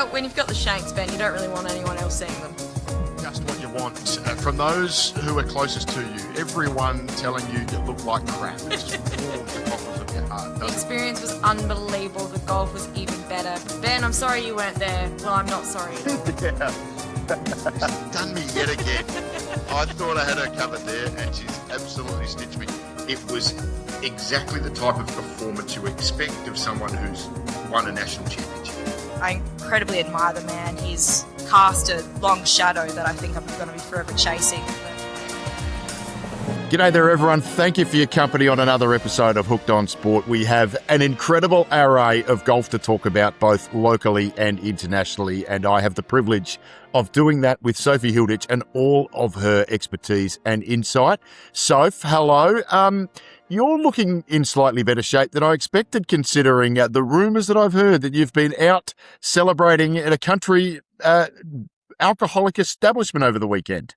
Well, when you've got the shanks, Ben, you don't really want anyone else seeing them. Just what you want. From those who are closest to you, everyone telling you look like crap. It just warms the cockles of your heart. The experience was unbelievable. The golf was even better. Ben, I'm sorry you weren't there. Well, I'm not sorry. Yeah. She's done me yet again. I thought I had her covered there, and she's absolutely stitched me. It was exactly the type of performance you expect of someone who's won a national championship. I incredibly admire the man. He's cast a long shadow that I think I'm going to be forever chasing. G'day there, everyone. Thank you for your company on another episode of Hooked on Sport. We have an incredible array of golf to talk about, both locally and internationally, and I have the privilege of doing that with Sophie Hilditch and all of her expertise and insight. Soph, hello. You're looking in slightly better shape than I expected, considering the rumours that I've heard that you've been out celebrating at a country alcoholic establishment over the weekend.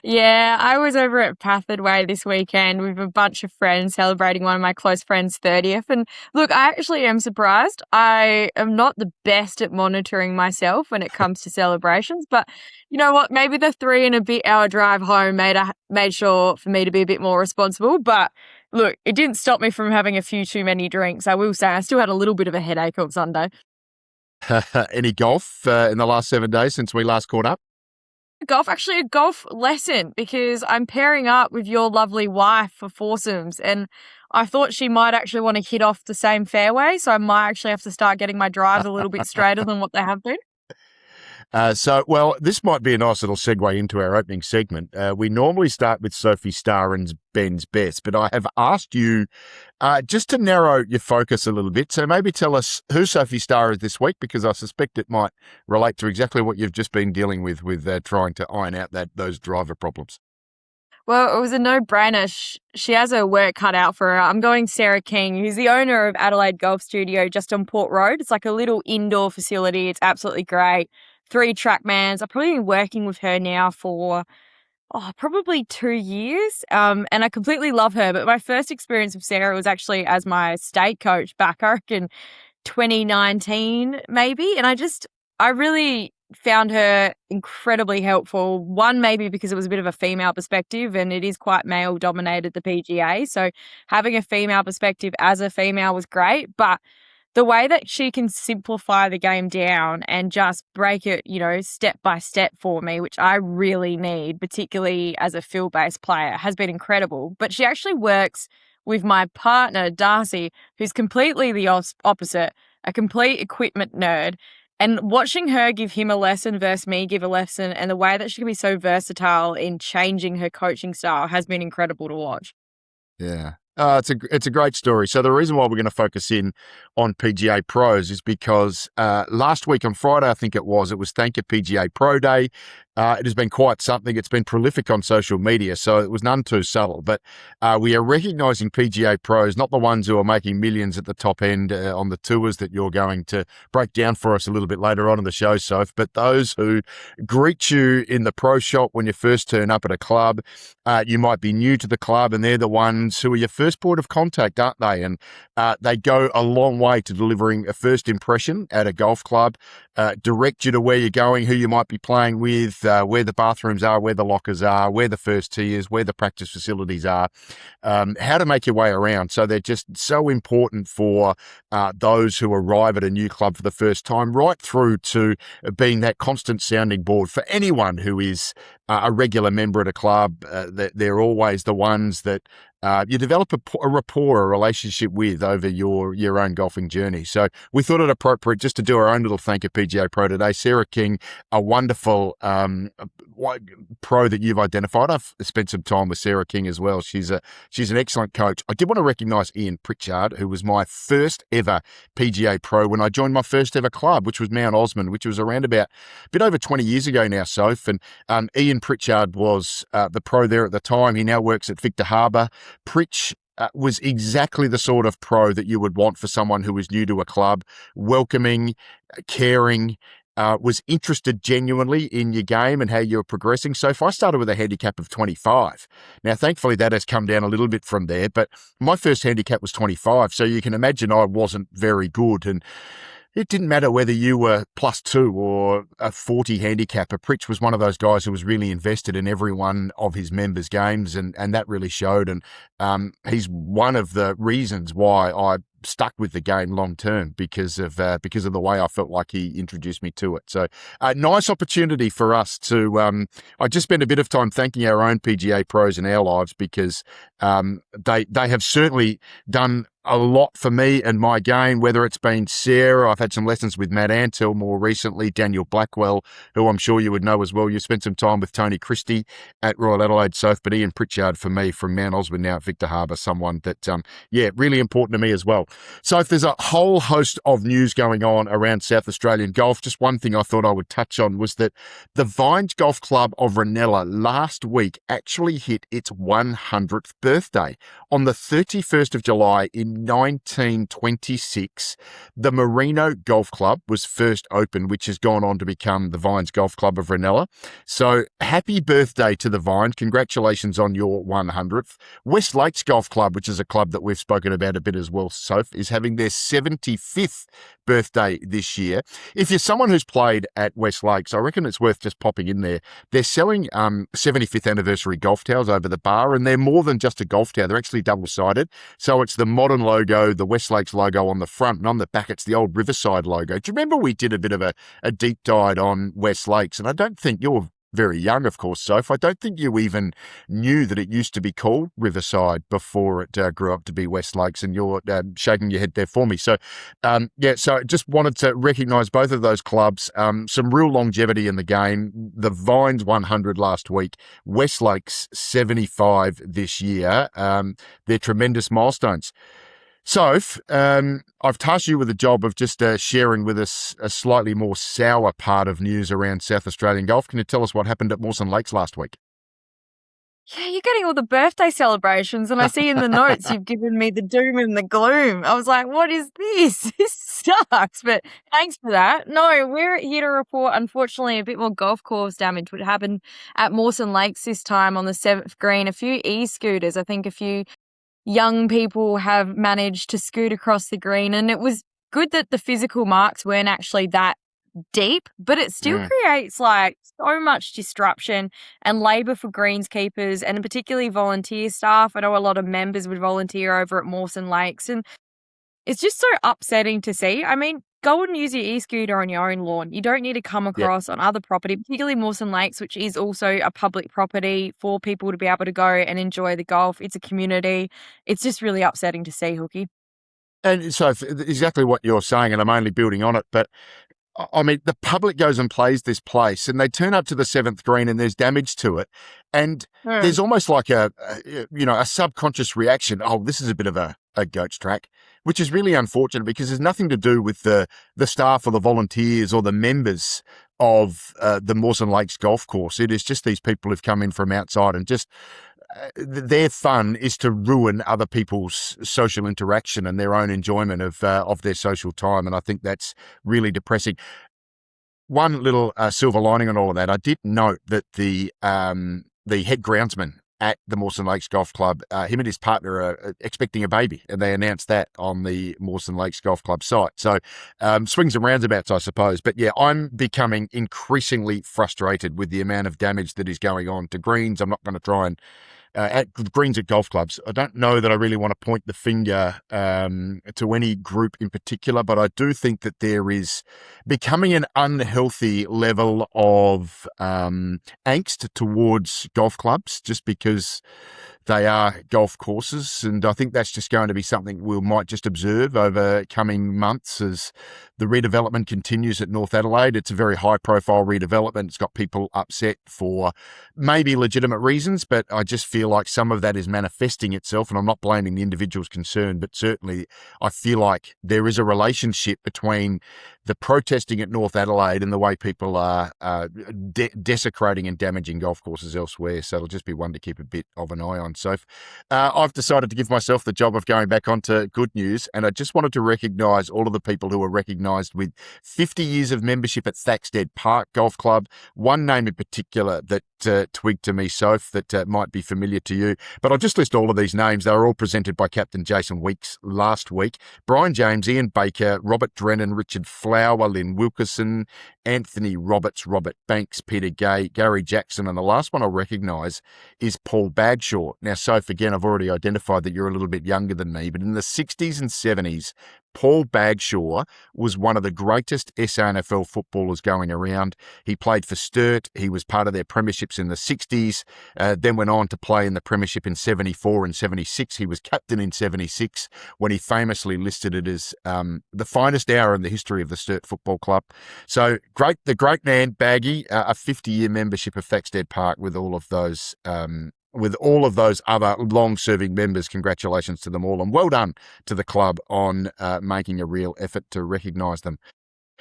Yeah, I was over at Pathford Way this weekend with a bunch of friends celebrating one of my close friends' 30th. And look, I actually am surprised. I am not the best at monitoring myself when it comes to celebrations, but you know what? Maybe the 3 and a bit hour drive home made sure for me to be a bit more responsible. But look, it didn't stop me from having a few too many drinks. I will say I still had a little bit of a headache on Sunday. Any golf in the last 7 days since we last caught up? Actually a golf lesson, because I'm pairing up with your lovely wife for foursomes, and I thought she might actually want to hit off the same fairway, so I might actually have to start getting my drives a little bit straighter than what they have been. Well, this might be a nice little segue into our opening segment. We normally start with Sophie Star and Ben's best, but I have asked you just to narrow your focus a little bit. So maybe tell us who Sophie Star is this week, because I suspect it might relate to exactly what you've just been dealing with trying to iron out those driver problems. Well, it was a no-brainer. She has her work cut out for her. I'm going Sarah King, who's the owner of Adelaide Golf Studio just on Port Road. It's like a little indoor facility. It's absolutely great. 3 TrackMans. I've probably been working with her now for probably 2 years, and I completely love her. But my first experience with Sarah was actually as my state coach back, I reckon, 2019 maybe, and I really found her incredibly helpful. One, maybe because it was a bit of a female perspective, and it is quite male-dominated, the PGA, so having a female perspective as a female was great, but the way that she can simplify the game down and just break it, step by step for me, which I really need, particularly as a field-based player, has been incredible. But she actually works with my partner, Darcy, who's completely the opposite, a complete equipment nerd. And watching her give him a lesson versus me give a lesson, and the way that she can be so versatile in changing her coaching style has been incredible to watch. Yeah. It's a great story. So the reason why we're going to focus in on PGA Pros is because last week on Friday, I think it was Thank You PGA Pro Day. It has been quite something. It's been prolific on social media, so it was none too subtle. But we are recognising PGA pros, not the ones who are making millions at the top end on the tours that you're going to break down for us a little bit later on in the show, Soph, but those who greet you in the pro shop when you first turn up at a club. You might be new to the club, and they're the ones who are your first point of contact, aren't they? And they go a long way to delivering a first impression at a golf club, direct you to where you're going, who you might be playing with, where the bathrooms are, where the lockers are, where the first tee is, where the practice facilities are, how to make your way around. So they're just so important for those who arrive at a new club for the first time, right through to being that constant sounding board for anyone who is a regular member at a club. They're always the ones that you develop a rapport, a relationship with over your own golfing journey. So we thought it appropriate just to do our own little thank you PGA Pro today. Sarah King, a wonderful pro that you've identified. I've spent some time with Sarah King as well. She's an excellent coach. I did want to recognise Ian Pritchard, who was my first ever PGA Pro when I joined my first ever club, which was Mount Osmond, which was around about a bit over 20 years ago now, Soph. And Ian Pritchard was the pro there at the time. He now works at Victor Harbour. Pritch was exactly the sort of pro that you would want for someone who was new to a club, welcoming, caring, was interested genuinely in your game and how you were progressing. So if I started with a handicap of 25, now thankfully that has come down a little bit from there, but my first handicap was 25. So you can imagine I wasn't very good. And It didn't matter whether you were +2 or a 40 handicapper. Pritch was one of those guys who was really invested in every one of his members' games, and that really showed. And he's one of the reasons why I stuck with the game long term, because of the way I felt like he introduced me to it. So nice opportunity for us to I just spent a bit of time thanking our own PGA pros in our lives, because they have certainly done a lot for me and my game, whether it's been Sarah. I've had some lessons with Matt Antill more recently, Daniel Blackwell, who I'm sure you would know as well. You spent some time with Tony Christie at Royal Adelaide Soph, but Ian Pritchard for me from Mount Osborne now at Victor Harbour, someone that, really important to me as well. So if there's a whole host of news going on around South Australian golf, just one thing I thought I would touch on was that the Vines Golf Club of Reynella last week actually hit its 100th birthday. On the 31st of July in 1926, the Merino Golf Club was first opened, which has gone on to become the Vines Golf Club of Reynella. So happy birthday to the Vines. Congratulations on your 100th. West Lakes Golf Club, which is a club that we've spoken about a bit as well, Soph, is having their 75th birthday this year. If you're someone who's played at West Lakes, I reckon it's worth just popping in there. They're selling 75th anniversary golf towels over the bar, and they're more than just a golf towel. They're actually double-sided. So it's the modern logo, the West Lakes logo on the front, and on the back it's the old Riverside logo. Do you remember we did a bit of a deep dive on West Lakes? And I don't think you're very young, of course, Soph. I don't think you even knew that it used to be called Riverside before it grew up to be West Lakes, and you're shaking your head there for me. So, so just wanted to recognise both of those clubs. Some real longevity in the game. The Vines 100 last week, West Lakes 75 this year. They're tremendous milestones. Soph, I've tasked you with the job of just sharing with us a slightly more sour part of news around South Australian golf. Can you tell us what happened at Mawson Lakes last week? Yeah, you're getting all the birthday celebrations, and I see in the notes you've given me the doom and the gloom. I was like, what is this? This sucks, but thanks for that. No, we're here to report, unfortunately, a bit more golf course damage, which happened at Mawson Lakes this time on the 7th green. A few e-scooters, I think a few young people have managed to scoot across the green, and it was good that the physical marks weren't actually that deep, but it still creates like so much disruption and labour for greenskeepers and particularly volunteer staff. I know a lot of members would volunteer over at Mawson Lakes, and it's just so upsetting to see. I mean, go and use your e-scooter on your own lawn. You don't need to come across on other property, particularly Mawson Lakes, which is also a public property for people to be able to go and enjoy the golf. It's a community. It's just really upsetting to see, Hooky. And so exactly what you're saying, and I'm only building on it, but I mean, the public goes and plays this place, and they turn up to the 7th green and there's damage to it. And there's almost like a subconscious reaction. Oh, this is a bit of a goat's track, which is really unfortunate because there's nothing to do with the staff or the volunteers or the members of the Mawson Lakes golf course. It is just these people who've come in from outside, and just their fun is to ruin other people's social interaction and their own enjoyment of their social time. And I think that's really depressing. One little silver lining on all of that, I did note that the head groundsman at the Mawson Lakes Golf Club, him and his partner are expecting a baby, and they announced that on the Mawson Lakes Golf Club site. So swings and roundabouts, I suppose. But yeah, I'm becoming increasingly frustrated with the amount of damage that is going on to greens. I'm not going to try and at greens at golf clubs. I don't know that I really want to point the finger to any group in particular, but I do think that there is becoming an unhealthy level of angst towards golf clubs just because they are golf courses. And I think that's just going to be something we might just observe over coming months as the redevelopment continues at North Adelaide. It's a very high-profile redevelopment. It's got people upset for maybe legitimate reasons, but I just feel like some of that is manifesting itself, and I'm not blaming the individuals concerned, but certainly I feel like there is a relationship between the protesting at North Adelaide and the way people are desecrating and damaging golf courses elsewhere. So it'll just be one to keep a bit of an eye on. So I've decided to give myself the job of going back onto good news, and I just wanted to recognise all of the people who are recognised with 50 years of membership at Thaxted Park Golf Club. One name in particular that twigged to me, Soph, that might be familiar to you. But I'll just list all of these names. They were all presented by Captain Jason Weeks last week. Brian James, Ian Baker, Robert Drennan, Richard Flower, Lynn Wilkerson, Anthony Roberts, Robert Banks, Peter Gay, Gary Jackson, and the last one I'll recognise is Paul Bagshaw. Now, Soph, again, I've already identified that you're a little bit younger than me, but in the 60s and 70s, Paul Bagshaw was one of the greatest SANFL footballers going around. He played for Sturt. He was part of their premierships in the 60s, then went on to play in the premiership in 74 and 76. He was captain in 76 when he famously listed it as the finest hour in the history of the Sturt Football Club. So the great man, Baggy, a 50-year membership of Thaxted Park with all of those other long-serving members. Congratulations to them all, and well done to the club on making a real effort to recognise them.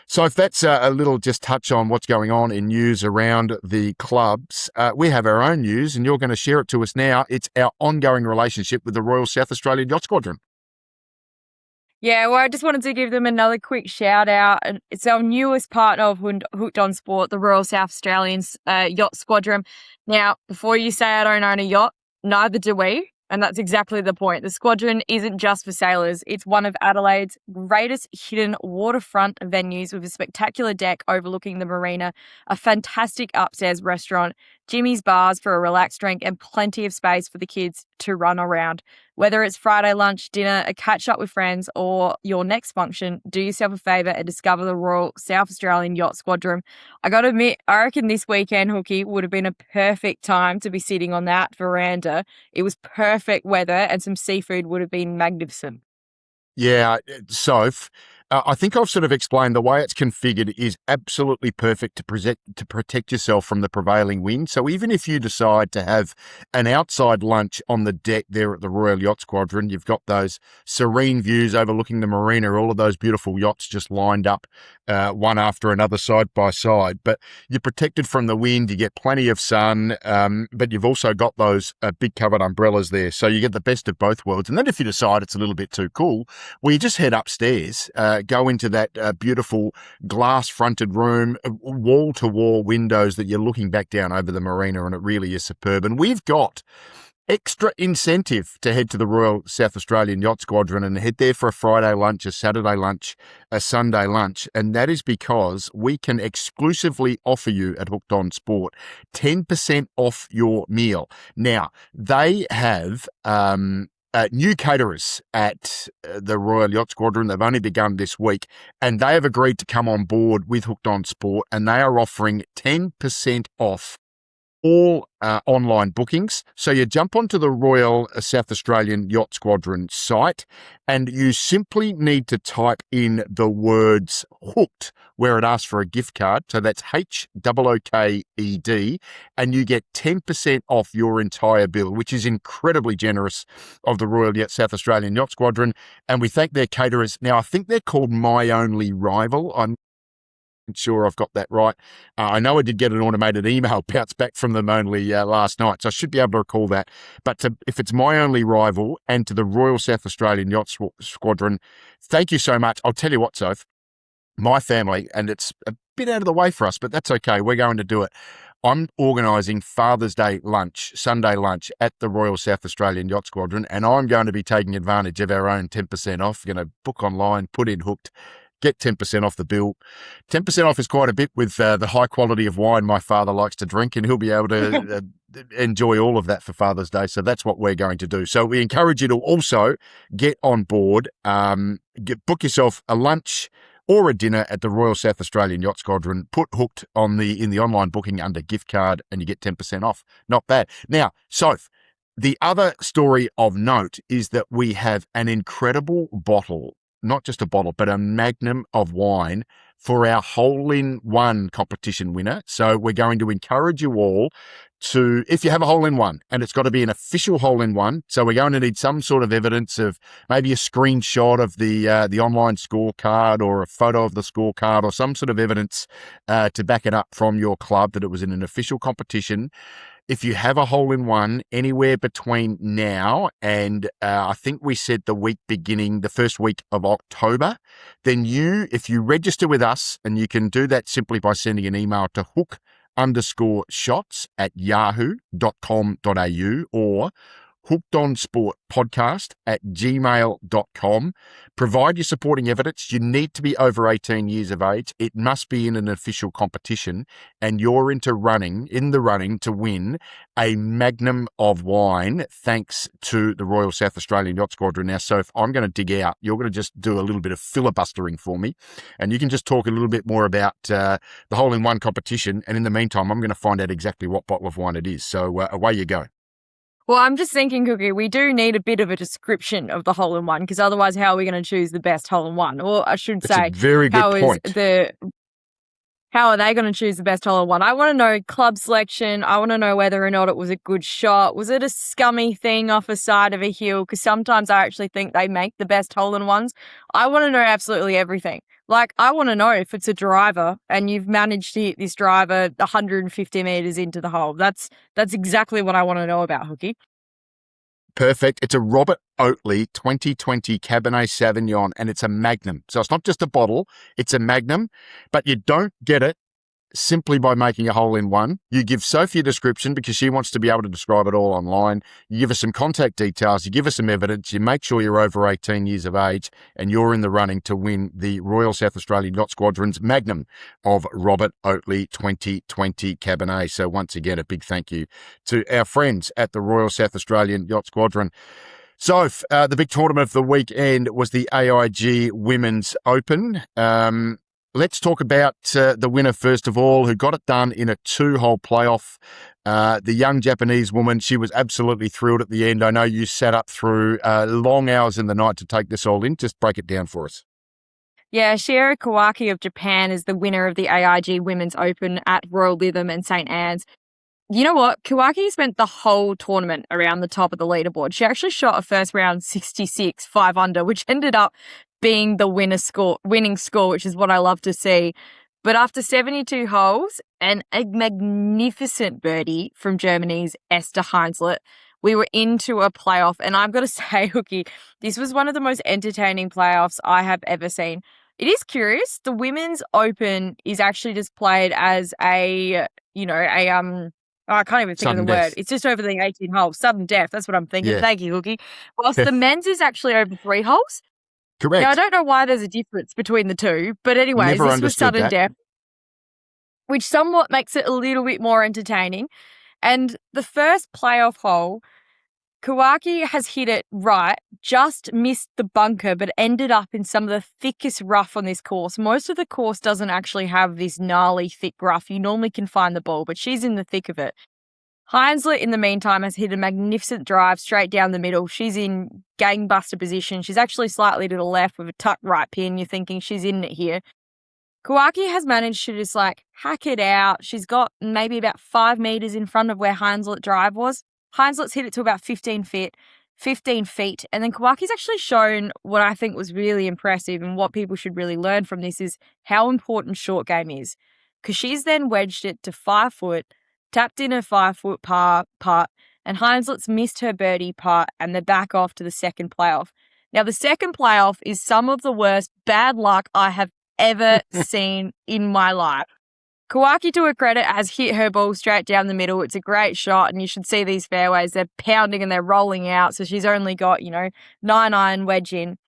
So if that's a little just touch on what's going on in news around the clubs, we have our own news, and you're going to share it to us now. It's our ongoing relationship with the Royal South Australian Yacht Squadron. Yeah, well, I just wanted to give them another quick shout out. And it's our newest partner of Hooked on Sport, the Royal South Australian Yacht Squadron. Now, before you say I don't own a yacht, neither do we. And that's exactly the point. The Squadron isn't just for sailors. It's one of Adelaide's greatest hidden waterfront venues with a spectacular deck overlooking the marina, a fantastic upstairs restaurant, Jimmy's bars for a relaxed drink, and plenty of space for the kids to run around. Whether it's Friday lunch, dinner, a catch up with friends, or your next function, do yourself a favour and discover the Royal South Australian Yacht Squadron. I got to admit, I reckon this weekend, Hooky, would have been a perfect time to be sitting on that veranda. It was perfect weather and some seafood would have been magnificent. Yeah, Soph, I think I've sort of explained the way it's configured is absolutely perfect to protect yourself from the prevailing wind. So even if you decide to have an outside lunch on the deck there at the Royal Yacht Squadron, you've got those serene views overlooking the marina, all of those beautiful yachts just lined up one after another side by side. But you're protected from the wind, you get plenty of sun, but you've also got those big covered umbrellas there. So you get the best of both worlds. And then if you decide it's a little bit too cool, well, you just head upstairs, go into that beautiful glass-fronted room, wall-to-wall windows that you're looking back down over the marina, and it really is superb. And we've got extra incentive to head to the Royal South Australian Yacht Squadron and head there for a Friday lunch, a Saturday lunch, a Sunday lunch, and that is because we can exclusively offer you at Hooked on Sport 10% off your meal. Now, they have new caterers at the Royal Yacht Squadron. They've only begun this week, and they have agreed to come on board with Hooked on Sport, and they are offering 10% off all online bookings. So you jump onto the Royal South Australian Yacht Squadron site, and you simply need to type in the words hooked where it asks for a gift card. So that's HOOKED, and you get 10% off your entire bill, which is incredibly generous of the Royal South Australian Yacht Squadron. And we thank their caterers. Now, I think they're called My Only Rival. I'm sure I've got that right. I know I did get an automated email bounce back from them only last night, so I should be able to recall that. But if it's My Only Rival and to the Royal South Australian Yacht Squadron, thank you so much. I'll tell you what, Soph, my family, and it's a bit out of the way for us, but that's okay. We're going to do it. I'm organising Father's Day lunch, Sunday lunch at the Royal South Australian Yacht Squadron, and I'm going to be taking advantage of our own 10% off. Going to book online, put in Hooked, get 10% off the bill. 10% off is quite a bit with the high quality of wine my father likes to drink, and he'll be able to enjoy all of that for Father's Day. So that's what we're going to do. So we encourage you to also get on board, book yourself a lunch or a dinner at the Royal South Australian Yacht Squadron. Put Hooked in the online booking under gift card, and you get 10% off. Not bad. Now, Soph, the other story of note is that we have an incredible bottle, not just a bottle, but a magnum of wine for our hole-in-one competition winner. So we're going to encourage you all to, if you have a hole-in-one, and it's got to be an official hole-in-one, so we're going to need some sort of evidence of maybe a screenshot of the online scorecard or a photo of the scorecard or some sort of evidence to back it up from your club that it was in an official competition. If you have a hole-in-one anywhere between now and I think we said the week beginning, the first week of October, then if you register with us, and you can do that simply by sending an email to hook_shots@yahoo.com.au or hookedonsportpodcast@gmail.com. Provide your supporting evidence. You need to be over 18 years of age. It must be in an official competition, and you're in the running to win a magnum of wine thanks to the Royal South Australian Yacht Squadron. Now, so if I'm going to dig out, you're going to just do a little bit of filibustering for me, and you can just talk a little bit more about the hole-in-one competition, and in the meantime, I'm going to find out exactly what bottle of wine it is. So away you go. Well, I'm just thinking, Cookie, we do need a bit of a description of the hole-in-one, because otherwise how are we going to choose the best hole-in-one? Or I should say, a very good point. How are they going to choose the best hole-in-one? I want to know club selection. I want to know whether or not it was a good shot. Was it a scummy thing off the side of a hill? Because sometimes I actually think they make the best hole-in-ones. I want to know absolutely everything. Like, I want to know if it's a driver and you've managed to hit this driver 150 metres into the hole. That's exactly what I want to know about, Hooky. Perfect. It's a Robert Oatley 2020 Cabernet Sauvignon, and it's a magnum. So it's not just a bottle, it's a magnum, but you don't get it simply by making a hole-in-one. You give Sophie a description because she wants to be able to describe it all online. You give us some contact details, you give us some evidence, you make sure you're over 18 years of age, and you're in the running to win the Royal South Australian Yacht Squadron's magnum of Robert Oatley 2020 Cabernet. So once again, a big thank you to our friends at the Royal South Australian Yacht Squadron. So the big tournament of the weekend was the AIG Women's Open. Let's talk about the winner first of all, who got it done in a 2-hole playoff. The young Japanese woman, she was absolutely thrilled at the end. I know you sat up through long hours in the night to take this all in. Just break it down for us. Yeah, Shiori Kawaki of Japan is the winner of the AIG Women's Open at Royal Lytham and St. Anne's. You know what? Kawaki spent the whole tournament around the top of the leaderboard. She actually shot a first round 66, 5 under, which ended up being the winning score, which is what I love to see. But after 72 holes and a magnificent birdie from Germany's Esther Heinzlet, we were into a playoff. And I've got to say, Hooky, this was one of the most entertaining playoffs I have ever seen. It is curious. The Women's Open is actually just played as I can't even think of the word. It's just over the 18 holes. Sudden death. That's what I'm thinking. Yeah. Thank you, Hooky. Whilst the men's is actually over 3 holes. Correct. Now, I don't know why there's a difference between the two, but anyways, this was sudden death, which somewhat makes it a little bit more entertaining. And the first playoff hole, Kawaki has hit it right, just missed the bunker, but ended up in some of the thickest rough on this course. Most of the course doesn't actually have this gnarly, thick rough. You normally can find the ball, but she's in the thick of it. Heinzlet, in the meantime, has hit a magnificent drive straight down the middle. She's in gangbuster position. She's actually slightly to the left with a tuck right pin. You're thinking she's in it here. Kawaki has managed to just hack it out. She's got maybe about 5 metres in front of where Heinzlet drive was. Heinzlet's hit it to about 15 feet. And then Kawaki's actually shown what I think was really impressive, and what people should really learn from this is how important short game is. Because she's then wedged it to 5 foot, tapped in a 5-foot par putt, and Heinzlet's missed her birdie putt, and they're back off to the second playoff. Now, the second playoff is some of the worst bad luck I have ever seen in my life. Kawaki, to her credit, has hit her ball straight down the middle. It's a great shot, and you should see these fairways. They're pounding and they're rolling out, so she's only got, 9-iron wedge in.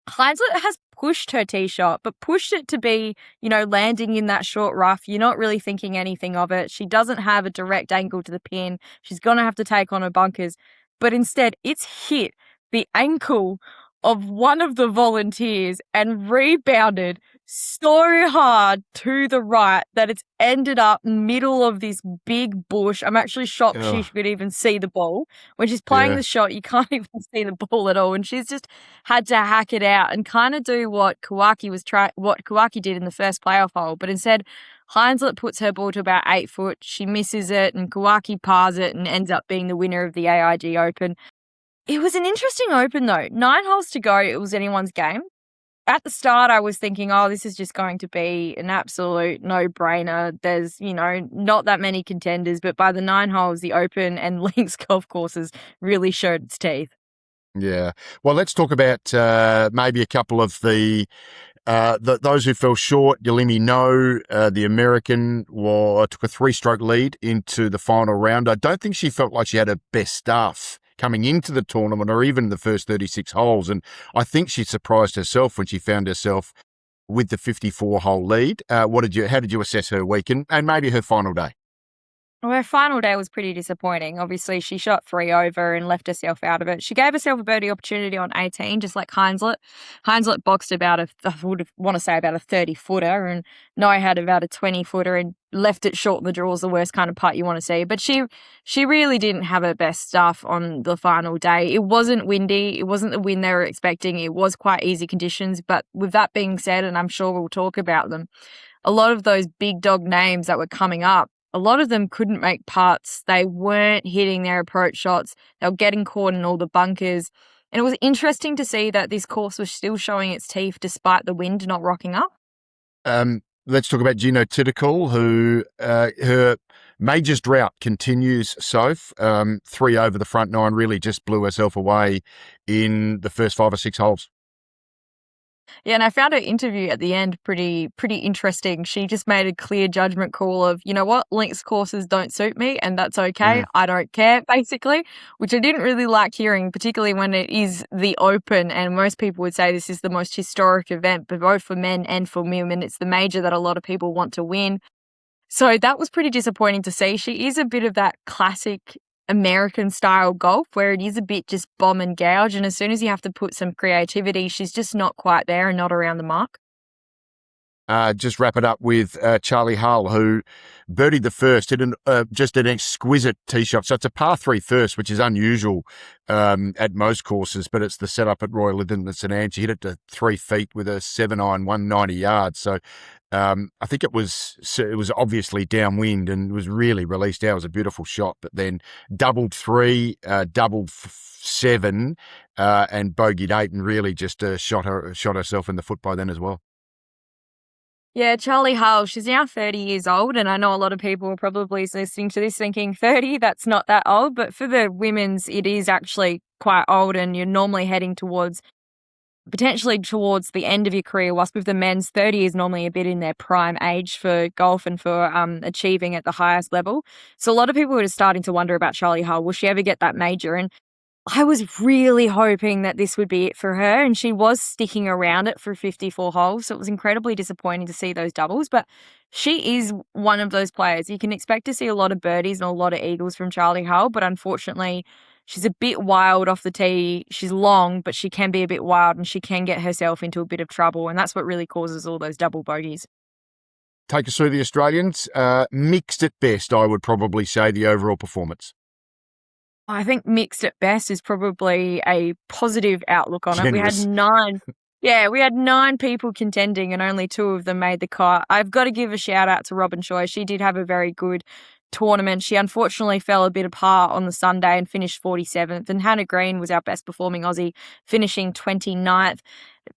Heinzlet has pushed her tee shot, but pushed it to be, landing in that short rough. You're not really thinking anything of it. She doesn't have a direct angle to the pin. She's going to have to take on her bunkers. But instead, it's hit the ankle of one of the volunteers and rebounded so hard to the right that it's ended up middle of this big bush. I'm actually shocked she Ugh. could even see the ball. When she's playing Yeah. the shot, you can't even see the ball at all. And she's just had to hack it out and kind of do what Kawaki did in the first playoff hole. But instead, Heinzlet puts her ball to about 8 foot. She misses it, and Kawaki pars it and ends up being the winner of the AIG Open. It was an interesting Open, though. 9 holes to go. It was anyone's game. At the start, I was thinking, oh, this is just going to be an absolute no-brainer. There's, not that many contenders. But by the 9 holes, the Open and links golf courses really showed its teeth. Yeah. Well, let's talk about maybe a couple of those who fell short. Yalimi No, the American, took a 3-stroke lead into the final round. I don't think she felt like she had her best stuff coming into the tournament or even the first 36 holes. And I think she surprised herself when she found herself with the 54-hole lead. How did you assess her week and maybe her final day? Well, her final day was pretty disappointing. Obviously, she shot 3 over and left herself out of it. She gave herself a birdie opportunity on 18, just like Heinzlet. Heinzlet boxed about a 30-footer, and Noah had about a 20-footer and left it short in the draws, the worst kind of putt you want to see. But she really didn't have her best stuff on the final day. It wasn't windy. It wasn't the wind they were expecting. It was quite easy conditions. But with that being said, and I'm sure we'll talk about them, a lot of those big dog names that were coming up, a lot of them couldn't make putts. They weren't hitting their approach shots. They were getting caught in all the bunkers. And it was interesting to see that this course was still showing its teeth despite the wind not rocking up. Let's talk about Gino Titicol, who her majors drought continues, Soph. 3 over the front 9, really just blew herself away in the first 5 or 6 holes. Yeah, and I found her interview at the end pretty interesting. She just made a clear judgment call of, you know what, links courses don't suit me, and that's okay. I don't care, basically, which I didn't really like hearing, particularly when it is the Open, and most people would say this is the most historic event, but both for men and for women. It's the major that a lot of people want to win. So that was pretty disappointing to see. She is a bit of that classic American style golf where it is a bit just bomb and gouge, and as soon as you have to put some creativity, she's just not quite there and not around the mark. Just wrap it up with Charlie Hull, who birdied the first, hit just an exquisite tee shot. So it's a par 3 first, which is unusual at most courses, but it's the setup at Royal Lytham at St Ange. She hit it to 3 feet with a 7-iron, 190 yards. So I think it was obviously downwind and was really released out. It was a beautiful shot, but then doubled 3, doubled 7, and bogeyed 8, and really just shot herself in the foot by then as well. Yeah, Charlie Hull, she's now 30 years old, and I know a lot of people are probably listening to this thinking 30, that's not that old, but for the women's, it is actually quite old, and you're normally heading potentially towards the end of your career, whilst with the men's, 30 is normally a bit in their prime age for golf and for achieving at the highest level. So a lot of people are just starting to wonder about Charlie Hull. Will she ever get that major? And I was really hoping that this would be it for her, and she was sticking around it for 54 holes, so it was incredibly disappointing to see those doubles, but she is one of those players. You can expect to see a lot of birdies and a lot of eagles from Charlie Hull, but unfortunately, she's a bit wild off the tee. She's long, but she can be a bit wild, and she can get herself into a bit of trouble, and that's what really causes all those double bogeys. Take us through the Australians. Mixed at best, I would probably say, the overall performance. I think mixed at best is probably a positive outlook on Generous. it. We had 9 people contending and only 2 of them made the cut. I've got to give a shout out to Robin Choi. She did have a very good tournament. She unfortunately fell a bit apart on the Sunday and finished 47th. And Hannah Green was our best performing Aussie, finishing 29th.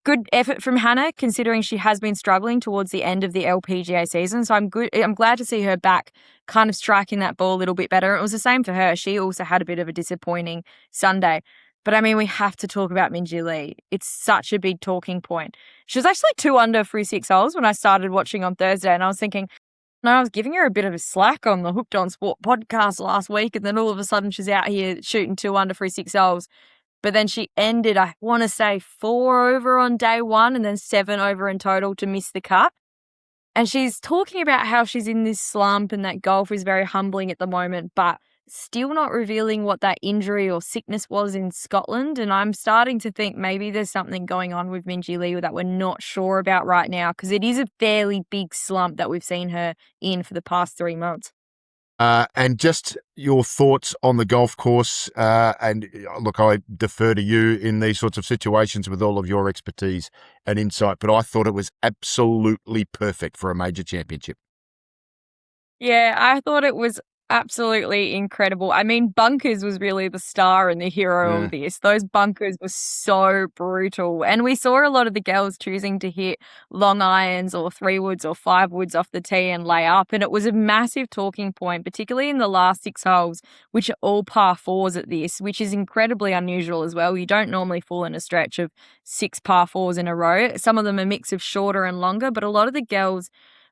Good effort from Hannah, considering she has been struggling towards the end of the LPGA season. So I'm glad to see her back, kind of striking that ball a little bit better. It was the same for her. She also had a bit of a disappointing Sunday. But I mean, we have to talk about Minjee Lee. It's such a big talking point. She was actually 2 under through 6 holes when I started watching on Thursday, and I was thinking, no, I was giving her a bit of a slack on the Hooked on Sport podcast last week, and then all of a sudden she's out here shooting 2 under through 6 holes. But then she ended, I want to say, 4 over on day 1 and then 7 over in total to miss the cut. And she's talking about how she's in this slump and that golf is very humbling at the moment. But still not revealing what that injury or sickness was in Scotland. And I'm starting to think maybe there's something going on with Minjee Lee that we're not sure about right now, because it is a fairly big slump that we've seen her in for the past 3 months. And just your thoughts on the golf course. And look, I defer to you in these sorts of situations with all of your expertise and insight, but I thought it was absolutely perfect for a major championship. Yeah, I thought it was absolutely incredible. I mean, bunkers was really the star and the hero of this. Those bunkers were so brutal. And we saw a lot of the girls choosing to hit long irons or 3 woods or 5 woods off the tee and lay up. And it was a massive talking point, particularly in the last 6 holes, which are all par 4s at this, which is incredibly unusual as well. You don't normally fall in a stretch of 6 par 4s in a row. Some of them are a mix of shorter and longer, but a lot of the girls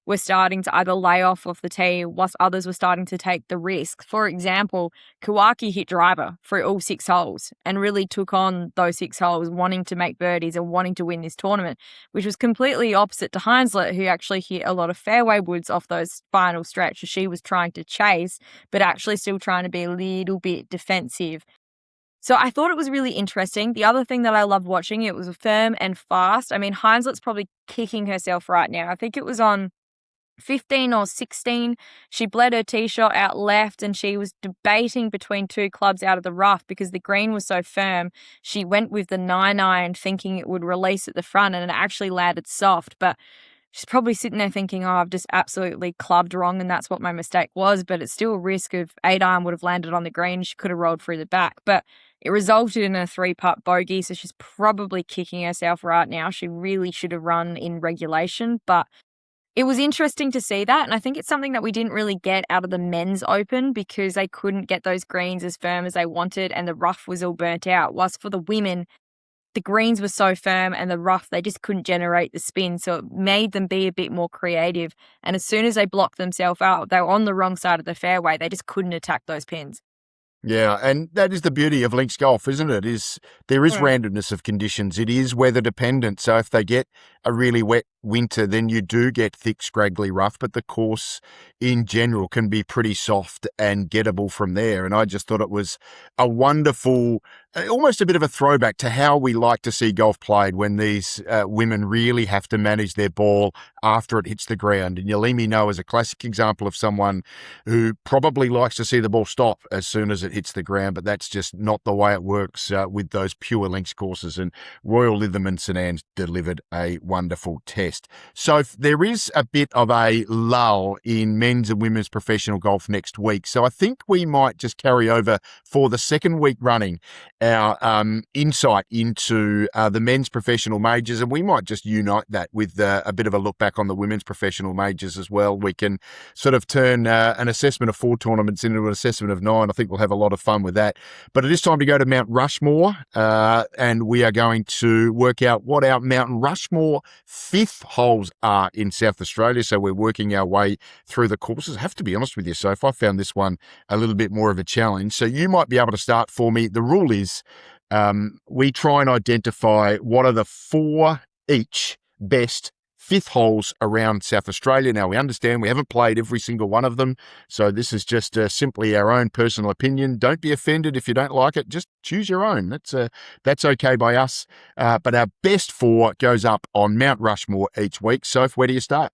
were starting to either lay off the tee, whilst others were starting to take the risk. For example, Kawaki hit driver for all 6 holes and really took on those 6 holes, wanting to make birdies and wanting to win this tournament, which was completely opposite to Heinzlet, who actually hit a lot of fairway woods off those final stretches. She was trying to chase, but actually still trying to be a little bit defensive. So I thought it was really interesting. The other thing that I loved watching, it was firm and fast. I mean, Heinzlet's probably kicking herself right now. I think it was on 15 or 16, she bled her tee shot out left, and she was debating between 2 clubs out of the rough because the green was so firm. She went with the 9-iron thinking it would release at the front, and it actually landed soft. But she's probably sitting there thinking, oh, I've just absolutely clubbed wrong, and that's what my mistake was. But it's still a risk of 8-iron would have landed on the green. She could have rolled through the back. But it resulted in a 3-putt bogey, so she's probably kicking herself right now. She really should have run in regulation, but it was interesting to see that, and I think it's something that we didn't really get out of the men's open because they couldn't get those greens as firm as they wanted and the rough was all burnt out. Whilst for the women, the greens were so firm and the rough, they just couldn't generate the spin, so it made them be a bit more creative. And as soon as they blocked themselves out, they were on the wrong side of the fairway. They just couldn't attack those pins. Yeah, and that is the beauty of links golf, isn't it? There is randomness of conditions. It is weather dependent. So if they get a really wet winter, then you do get thick, scraggly rough, but the course in general can be pretty soft and gettable from there. And I just thought it was a wonderful, almost a bit of a throwback to how we like to see golf played when these women really have to manage their ball after it hits the ground. And Yalimi Noh is a classic example of someone who probably likes to see the ball stop as soon as it hits the ground, but that's just not the way it works with those pure links courses. And Royal Lytham and St Anne's delivered a wonderful test. So there is a bit of a lull in men's and women's professional golf next week. So I think we might just carry over for the second week running our insight into the men's professional majors, and we might just unite that with a bit of a look back on the women's professional majors as well. We can sort of turn an assessment of 4 tournaments into an assessment of 9. I think we'll have a lot of fun with that. But it is time to go to Mount Rushmore, and we are going to work out what our Mount Rushmore 5th holes are in South Australia. So we're working our way through the courses. I have to be honest with you, Soph, I found this one a little bit more of a challenge. So you might be able to start for me. The rule is we try and identify what are the 4 each best 5th holes around South Australia. Now, we understand we haven't played every single one of them, so this is just simply our own personal opinion. Don't be offended if you don't like it. Just choose your own. That's okay by us. But our best 4 goes up on Mount Rushmore each week. Soph, where do you start?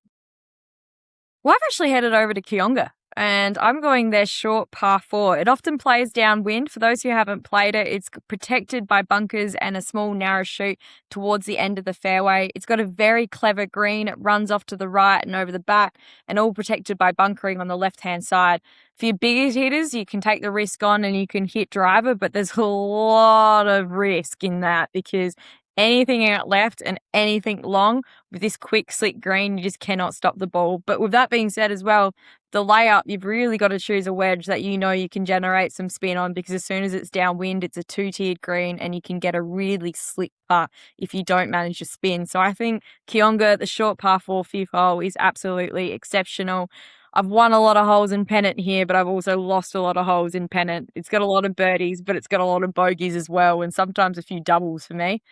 Well, I've actually headed over to Kooyonga, and I'm going their short par 4. It often plays downwind. For those who haven't played it, it's protected by bunkers and a small narrow chute towards the end of the fairway. It's got a very clever green. It runs off to the right and over the back, and all protected by bunkering on the left-hand side. For your bigger hitters, you can take the risk on and you can hit driver, but there's a lot of risk in that because anything out left and anything long with this quick, slick green, you just cannot stop the ball. But with that being said as well, the layup, you've really got to choose a wedge that you know you can generate some spin on, because as soon as it's downwind, it's a 2-tiered green and you can get a really slick putt if you don't manage to spin. So I think Kooyonga, the short par 4 5th hole, is absolutely exceptional. I've won a lot of holes in Pennant here, but I've also lost a lot of holes in Pennant. It's got a lot of birdies, but it's got a lot of bogeys as well, and sometimes a few doubles for me.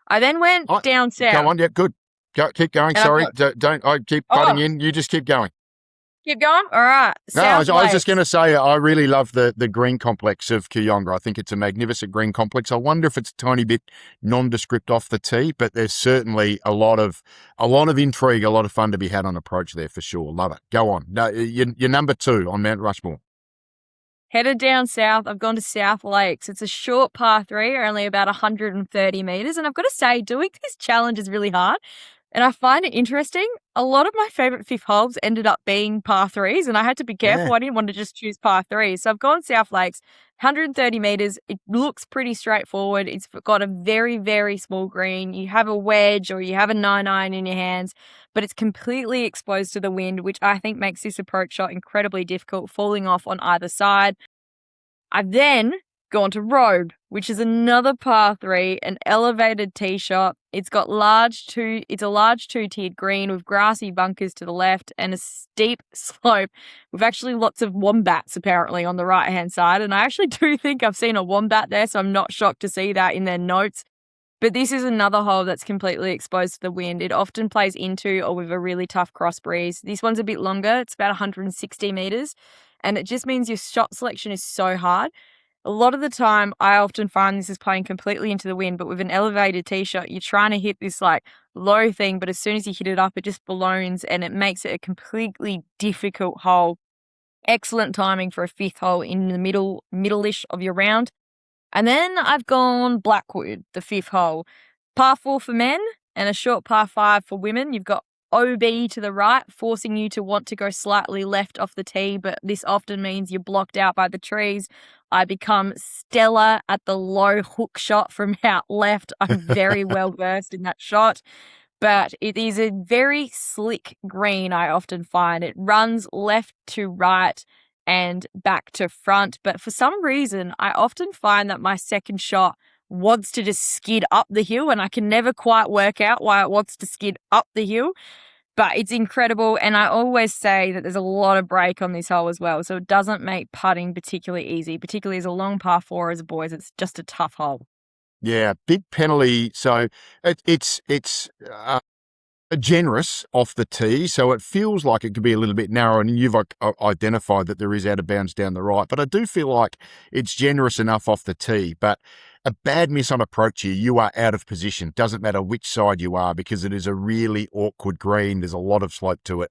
I then went down south. Go on, yeah, good. Keep going. And Sorry, don't. I keep butting in. You just keep going. Keep going. All right. No, I was South just going to Lakes. say I really love the green complex of Kooyonga. I think it's a magnificent green complex. I wonder if it's a tiny bit nondescript off the tee, but there's certainly a lot of intrigue, a lot of fun to be had on approach there for sure. Love it. Go on. No, you're number 2 on Mount Rushmore. Headed down south, I've gone to South Lakes. It's a short par 3, only about 130 metres. And I've got to say, doing this challenge is really hard. And I find it interesting. A lot of my favourite fifth holes ended up being par 3s, and I had to be careful. Yeah. I didn't want to just choose par 3s. So I've gone South Lakes, 130 metres. It looks pretty straightforward. It's got a very, very small green. You have a wedge or you have a 9-iron in your hands, but it's completely exposed to the wind, which I think makes this approach shot incredibly difficult, falling off on either side. I've then gone to Robe, which is another par 3, an elevated tee shot. It's a large 2-tiered green with grassy bunkers to the left and a steep slope with actually lots of wombats apparently on the right-hand side. And I actually do think I've seen a wombat there, so I'm not shocked to see that in their notes. But this is another hole that's completely exposed to the wind. It often plays into or with a really tough cross breeze. This one's a bit longer. It's about 160 metres. And it just means your shot selection is so hard. A lot of the time, I often find this is playing completely into the wind, but with an elevated tee shot, you're trying to hit this like low thing, but as soon as you hit it up, it just balloons and it makes it a completely difficult hole. Excellent timing for a fifth hole in the middle-ish of your round. And then I've gone Blackwood, the fifth hole. Par 4 for men and a short par 5 for women. You've got OB to the right, forcing you to want to go slightly left off the tee, but this often means you're blocked out by the trees. I become stellar at the low hook shot from out left. I'm very well versed in that shot, but it is a very slick green, I often find. It runs left to right and back to front, but for some reason, I often find that my second shot wants to just skid up the hill, and I can never quite work out why it wants to skid up the hill, but it's incredible. And I always say that there's a lot of break on this hole as well, so it doesn't make putting particularly easy, particularly as a long par 4 as a boys. It's just a tough hole. Yeah, big penalty. So it's generous off the tee, so it feels like it could be a little bit narrow, and you've identified that there is out of bounds down the right, but I do feel like it's generous enough off the tee. But a bad miss on approach here, you are out of position. Doesn't matter which side you are, because it is a really awkward green. There's a lot of slope to it.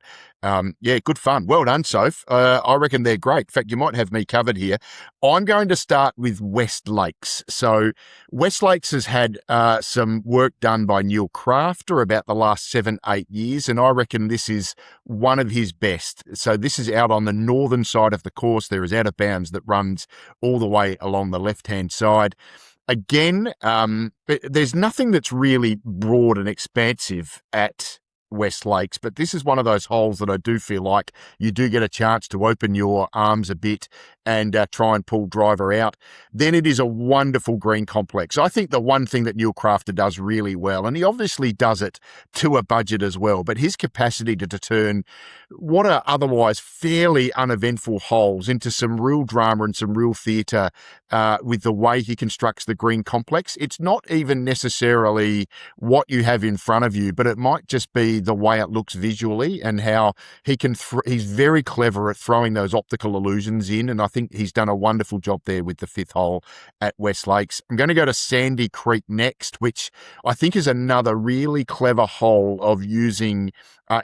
Yeah, good fun. Well done, Soph. I reckon they're great. In fact, you might have me covered here. I'm going to start with West Lakes. So West Lakes has had some work done by Neil Crafter about the last 7-8 years, and I reckon this is one of his best. So this is out on the northern side of the course. There is out of bounds that runs all the way along the left-hand side. Again, there's nothing that's really broad and expansive at West Lakes, but this is one of those holes that I do feel like you do get a chance to open your arms a bit and try and pull driver out. Then it is a wonderful green complex. I think the one thing that Neil Crafter does really well, and he obviously does it to a budget as well, but his capacity to turn what are otherwise fairly uneventful holes into some real drama and some real theatre with the way he constructs the green complex. It's not even necessarily what you have in front of you, but it might just be the way it looks visually and how he can. He's very clever at throwing those optical illusions in, and I think he's done a wonderful job there with the fifth hole at West Lakes. I'm going to go to Sandy Creek next, which I think is another really clever hole of using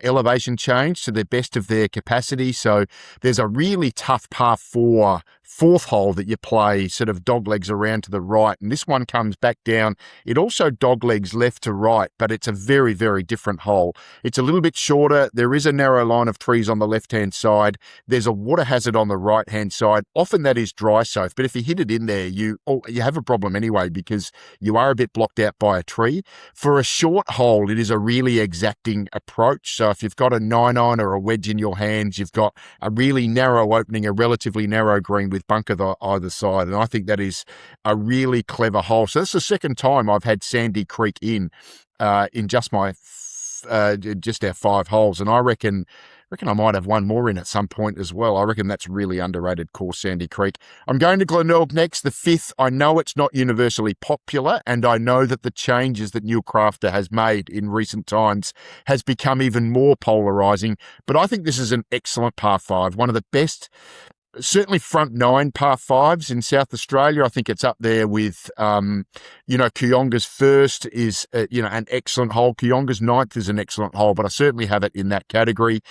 elevation change to the best of their capacity. So there's a really tough par 4 fourth hole that you play sort of doglegs around to the right, and this one comes back down. It also doglegs left to right, but it's a very, very different hole. It's a little bit shorter. There is a narrow line of trees on the left-hand side. There's a water hazard on the right-hand side. Often that is dry soak, but if you hit it in there, you have a problem anyway because you are a bit blocked out by a tree. For a short hole, it is a really exacting approach. So if you've got a 9-iron or a wedge in your hands, you've got a really narrow opening, a relatively narrow green with bunker either side. And I think that is a really clever hole. So that's the second time I've had Sandy Creek in just my just our 5 holes. And I reckon reckon I might have one more in at some point as well. I reckon that's really underrated course, Sandy Creek. I'm going to Glenelg next, the 5th. I know it's not universally popular, and I know that the changes that Neil Crafter has made in recent times has become even more polarising, but I think this is an excellent par 5, one of the best, certainly front 9 par 5s in South Australia. I think it's up there with, Kooyonga's first is, an excellent hole. Kooyonga's 9th is an excellent hole, but I certainly have it in that category.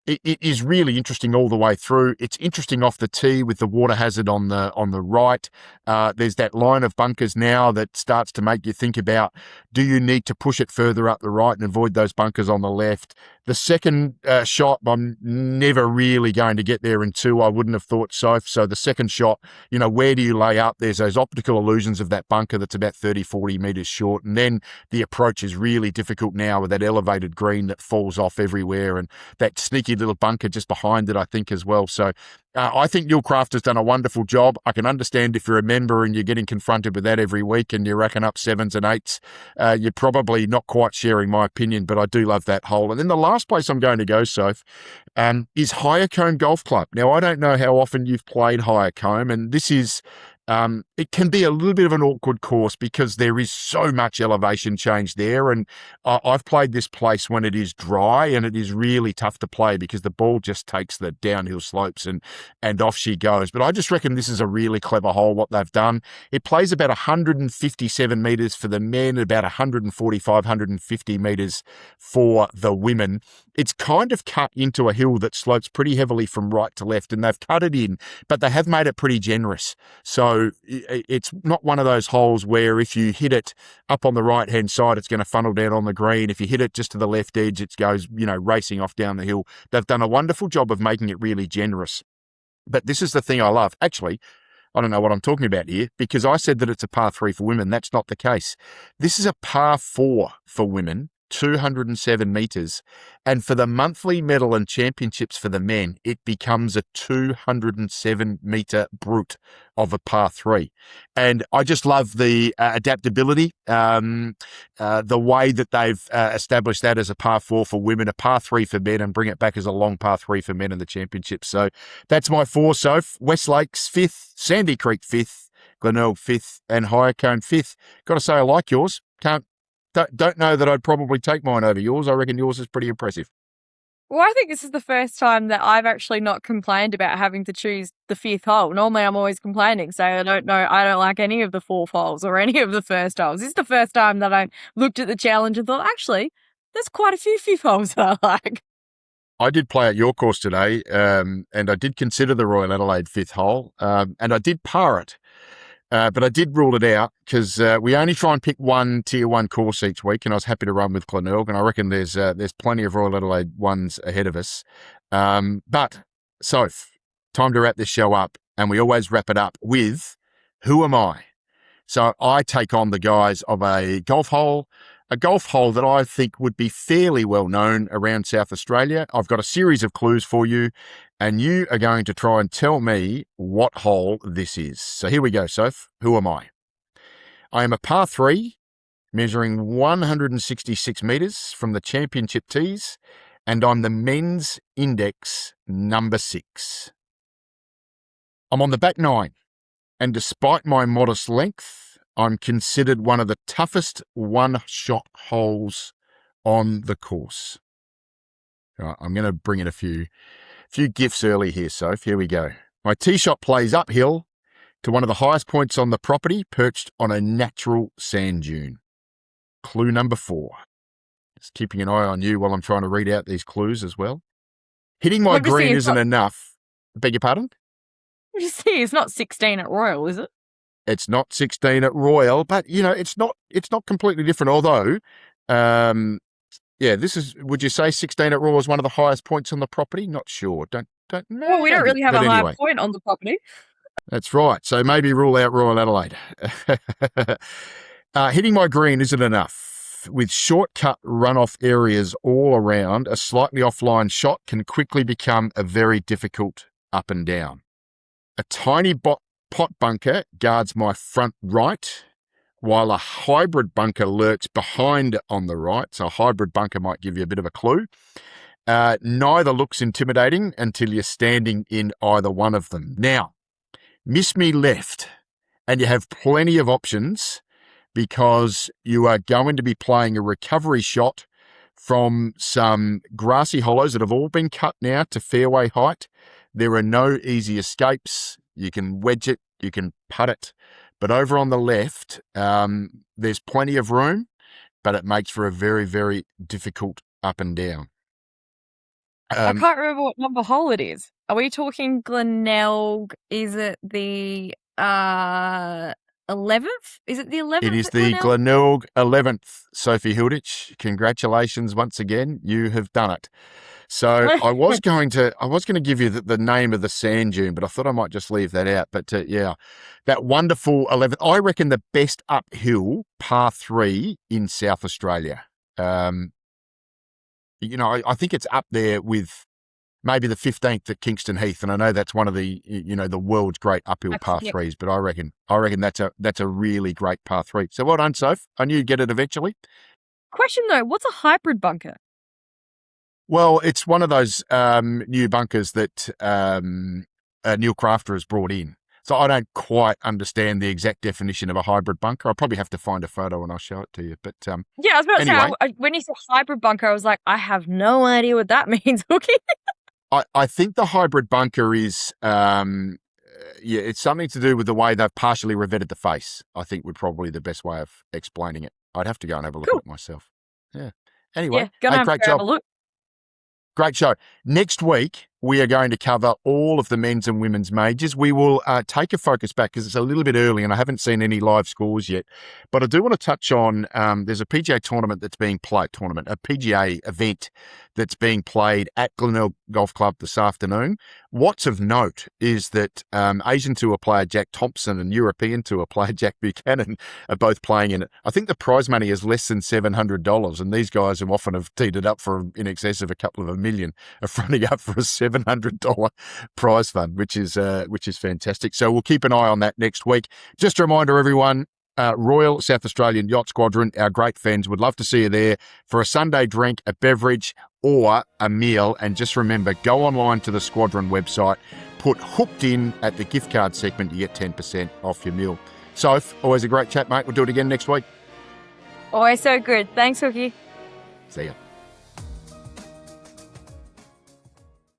It is really interesting all the way through. It's interesting off the tee with the water hazard on the right. There's that line of bunkers now that starts to make you think about, do you need to push it further up the right and avoid those bunkers on the left? The second shot, I'm never really going to get there in 2. I wouldn't have thought so. So the second shot, where do you lay up? There's those optical illusions of that bunker that's about 30, 40 metres short. And then the approach is really difficult now with that elevated green that falls off everywhere and that sneaky little bunker just behind it, I think, as well. So I think Neil Craft has done a wonderful job. I can understand if you're a member and you're getting confronted with that every week and you're racking up 7s and 8s, you're probably not quite sharing my opinion, but I do love that hole. And then the last place I'm going to go, Soph, is Highercombe Golf Club. Now, I don't know how often you've played Highercombe, and this is it can be a little bit of an awkward course because there is so much elevation change there. And I've played this place when it is dry, and it is really tough to play because the ball just takes the downhill slopes and off she goes. But I just reckon this is a really clever hole, what they've done. It plays about 157 metres for the men, about 145, 150 metres for the women. It's kind of cut into a hill that slopes pretty heavily from right to left, and they've cut it in, but they have made it pretty generous. So it's not one of those holes where if you hit it up on the right-hand side, it's going to funnel down on the green. If you hit it just to the left edge, it goes, racing off down the hill. They've done a wonderful job of making it really generous. But this is the thing I love. Actually, I don't know what I'm talking about here because I said that it's a par 3 for women. That's not the case. This is a par 4 for women, 207 metres. And for the monthly medal and championships for the men, it becomes a 207 metre brute of a par 3. And I just love the adaptability, the way that they've established that as a par 4 for women, a par 3 for men, and bring it back as a long par 3 for men in the championships. So that's my 4, Soph. West Lakes 5th, Sandy Creek 5th, Glenelg 5th, and Highercombe 5th. Got to say I like yours. Don't know that I'd probably take mine over yours. I reckon yours is pretty impressive. Well, I think this is the first time that I've actually not complained about having to choose the 5th hole. Normally I'm always complaining, so I don't like any of the 4th holes or any of the first holes. This is the first time that I looked at the challenge and thought, actually, there's quite a few 5th holes that I like. I did play at your course today, and I did consider the Royal Adelaide 5th hole, and I did par it. But I did rule it out because we only try and pick one Tier 1 course each week, and I was happy to run with Glenelg, and I reckon there's plenty of Royal Adelaide ones ahead of us. But, Soph, time to wrap this show up, and we always wrap it up with, who am I? So I take on the guys of a golf hole that I think would be fairly well known around South Australia. I've got a series of clues for you, and you are going to try and tell me what hole this is. So here we go, Soph. Who am I? I am a par 3, measuring 166 metres from the championship tees, and I'm the men's index number 6. I'm on the back 9, and despite my modest length, I'm considered one of the toughest one-shot holes on the course. All right, I'm going to bring in a few gifts early here, Soph. Here we go. My tee shot plays uphill to one of the highest points on the property, perched on a natural sand dune. Clue number 4. Just keeping an eye on you while I'm trying to read out these clues as well. Hitting my green isn't enough. Beg your pardon? You see, it's not 16 at Royal, is it? It's not 16 at Royal, but it's not completely different. Although, this is. Would you say 16 at Royal is one of the highest points on the property? Not sure. Don't know. Well, we don't really have a high point on the property. That's right. So maybe rule out Royal Adelaide. Hitting my green isn't enough. With shortcut runoff areas all around, a slightly offline shot can quickly become a very difficult up and down. A tiny pot bunker guards my front right, while a hybrid bunker lurks behind on the right. So a hybrid bunker might give you a bit of a clue. Neither looks intimidating until you're standing in either one of them. Now, miss me left, and you have plenty of options because you are going to be playing a recovery shot from some grassy hollows that have all been cut now to fairway height. There are no easy escapes. You can wedge it, you can putt it. But over on the left, there's plenty of room, but it makes for a very, very difficult up and down. I can't remember what number hole it is. Are we talking Glenelg? Is it the 11th? Is it the 11th? It is the Glenelg 11th, Sophie Hilditch. Congratulations once again. You have done it. So I was going to give you the name of the sand dune, but I thought I might just leave that out. But yeah, that wonderful 11th. I reckon the best uphill par 3 in South Australia. I think it's up there with maybe the 15th at Kingston Heath, and I know that's one of the the world's great uphill par 3s. But I reckon that's a really great par 3. So well done, Soph. I knew you'd get it eventually. Question though, what's a hybrid bunker? Well, it's one of those new bunkers that Neil Crafter has brought in. So I don't quite understand the exact definition of a hybrid bunker. I'll probably have to find a photo and I'll show it to you. But yeah, I was about to say, when you said hybrid bunker, I was like, I have no idea what that means, Hooky. I think the hybrid bunker is, it's something to do with the way they've partially revetted the face, I think would probably be the best way of explaining it. I'd have to go and have a look at it myself. Yeah. Anyway, great job. Great show. Next week, we are going to cover all of the men's and women's majors. We will take a focus back because it's a little bit early and I haven't seen any live scores yet. But I do want to touch on, there's a PGA tournament that's being played, a PGA event that's being played at Glenelg Golf Club this afternoon. What's of note is that Asian Tour player Jack Thompson and European Tour player Jack Buchanan are both playing in it. I think the prize money is less than $700, and these guys who often have teed it up for in excess of a couple of $1 million are fronting up for a $700 prize fund, which is fantastic. So we'll keep an eye on that next week. Just a reminder, everyone, Royal South Australian Yacht Squadron, our great fans, would love to see you there for a Sunday drink, a beverage, or a meal. And just remember, go online to the Squadron website, put hooked in at the gift card segment, you get 10% off your meal. Soph, always a great chat, mate. We'll do it again next week. Always so good. Thanks, Hooky. See ya.